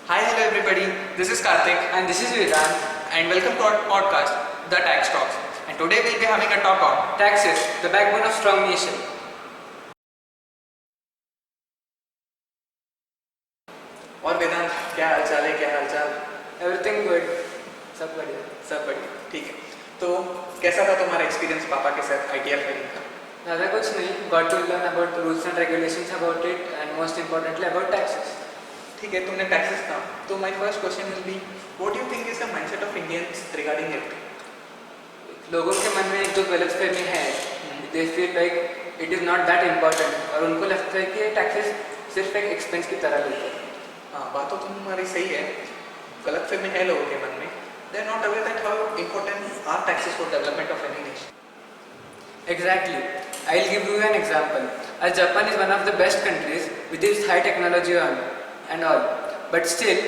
Hi, hello everybody. This is Karthik And this is Vedant. and welcome to our podcast, The Tax Talks. And today we'll be having a talk on Taxes, the backbone of strong nation. और वेदांत क्या हालचाल है, क्या हालचाल? Everything good. सब बढ़िया. सब बढ़िया, ठीक है. तो कैसा था तुम्हारा एक्सपीरियंस पापा के साथ ITR फाइलिंग का? ज़्यादा कुछ नहीं. Got to learn about the rules and regulations about it, and most importantly about taxes. ठीक है, तुमने टैक्सेस का. तो my first question will be, what do you think is the mindset of Indians regarding it? लोगों के मन में एक जो गलतफहमी है, they feel like it is not that important, और उनको लगता है कि टैक्सेस सिर्फ एक एक्सपेंस की तरह लेते हैं. हाँ, बात तो तुम्हारी सही है. गलतफहमी है लोगों के मन में. They are not aware that how important are taxes for development of any nation. Exactly. I'll give you an example. As Japan is one of the best countries with its high technology and all, but still,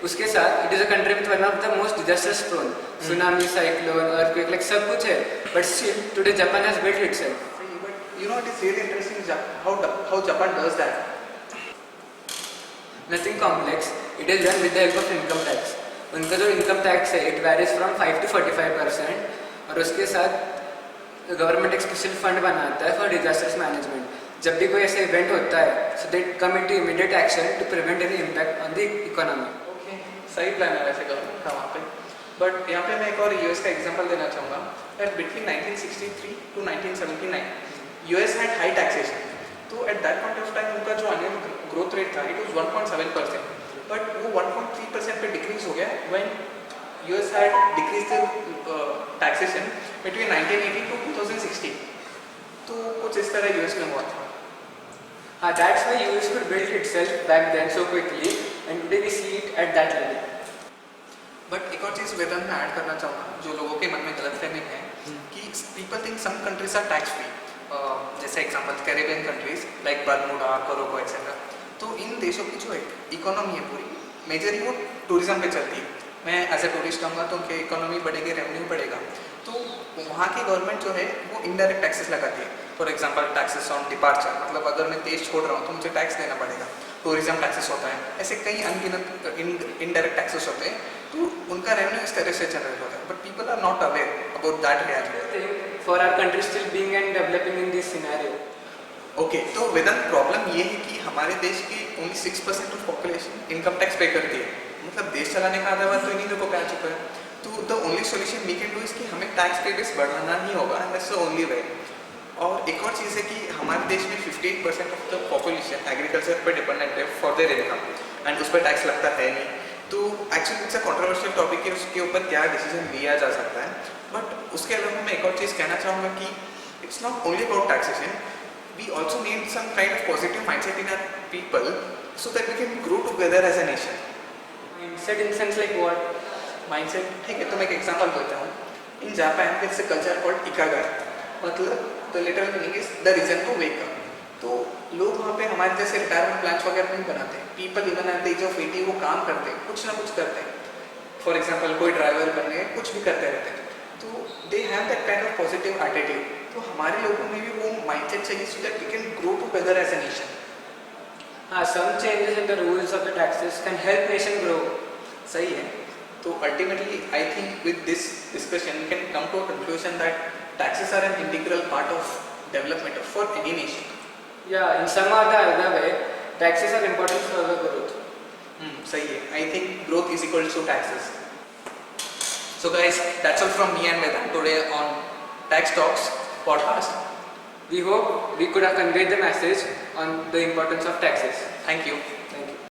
उसके साथ it is a country with one of the most disasters prone. Tsunami, cyclone, earthquake, like सब कुछ है. But still, today Japan has built itself. But you know it is really interesting how Japan does that. Nothing complex. It is done with the help of income tax. उनका जो income tax है, it varies from 5 to 45%. और उसके साथ government एक special fund बनाता है for disasters management. जब भी कोई ऐसा इवेंट होता है, so they come into immediate action to prevent any impact on the economy. Okay, सही प्लान है वैसे गवर्नमेंट का वहाँ पे. बट यहाँ पे मैं एक और यूएस का एग्जांपल देना चाहूँगा. That between 1963 to 1979 US had high taxation. तो at that point of time उनका जो एनुअल ग्रोथ रेट था इट वाज 1.7%. बट वो 1.3% पे डिक्रीज हो गया when US had decrease the taxation between 1980 to 2016. तो कुछ इस तरह यूएस में हुआ था. That's why US could build itself back then so quickly, and today we see it at that level. But एक और चीज़ वेदांत में ऐड करना चाहूँगा जो लोगों के मन में गलतफहमी है कि people think some countries are tax free. जैसे example Caribbean countries like Bermuda, कोरोको एक्सेट्रा. तो इन देशों की जो इकोनॉमी है पूरी मेजरली वो टूरिज्म पे चलती है. मैं एज ए टूरिस्ट आऊँगा तो उनकी इकोनॉमी बढ़ेगी, रेवेन्यू बढ़ेगा. तो वहाँ की गवर्नमेंट जो है वो इनडायरेक्ट टैक्सेस लगाती है. For example taxes on departure, मतलब अगर मैं देश छोड़ रहा हूँ तो मुझे टैक्स देना पड़ेगा. टूरिज्म टैक्सेस होता है. ऐसे कई अनगिनत इनडायरेक्ट टैक्सेस होते हैं. तो उनका रेवेन्यू इस तरह से जनरेट होता है. But people are not aware about that reality. For our country still being and developing in this scenario. Okay, तो वेदांत प्रॉब्लम ये है कि हमारे देश की only 6% of population income tax पे करती है. मतलब देश चलाने का आधा तो इन्हीं लोगों को आ चुका है. तो the only solution we can do is कि हमें टैक्स पे बेस बढ़ाना ही होगा. And that's the only way. और एक और चीज़ है कि हमारे देश में 58% ऑफ द पॉपुलेशन एग्रीकल्चर पर डिपेंडेंट है फॉर देयर इनकम. एंड उस पर टैक्स लगता है नहीं. तो actually it's a controversial topic है, उसके ऊपर क्या डिसीजन लिया जा सकता है. बट उसके अलावा मैं एक और चीज़ कहना चाहूँगा कि it's not only about taxation. We also need some kind of positive mindset in our people so that we can grow together as a nation. Mindset in sense like what? Mindset, ठीक है, तो मैं एक example देता हूँ. In Japan there is a culture called ikigai. मतलब the literal meaning is the reason to wake up. तो लोग वहाँ पे हमारे जैसे रिटायरमेंट प्लान्स वगैरह नहीं बनाते. People even at the age of 80 वो काम करते हैं, कुछ ना कुछ करते हैं. फॉर एग्जाम्पल कोई ड्राइवर बनने, कुछ भी करते रहते हैं. तो they have that kind of positive attitude. तो हमारे लोगों में भी वो माइंडसेट चाहिए so that we can grow together as a nation. Some changes in the rules of the taxes can help nation grow. सही है. तो ultimately I think with this discussion we can come to a conclusion that taxes are an integral part of development for any nation. Yeah, in some or the other way, taxes are important for the growth. सही है. I think growth is equal to taxes. So guys, that's all from me and Vedant today on Tax Talks podcast. We hope we could have conveyed the message on the importance of taxes. Thank you.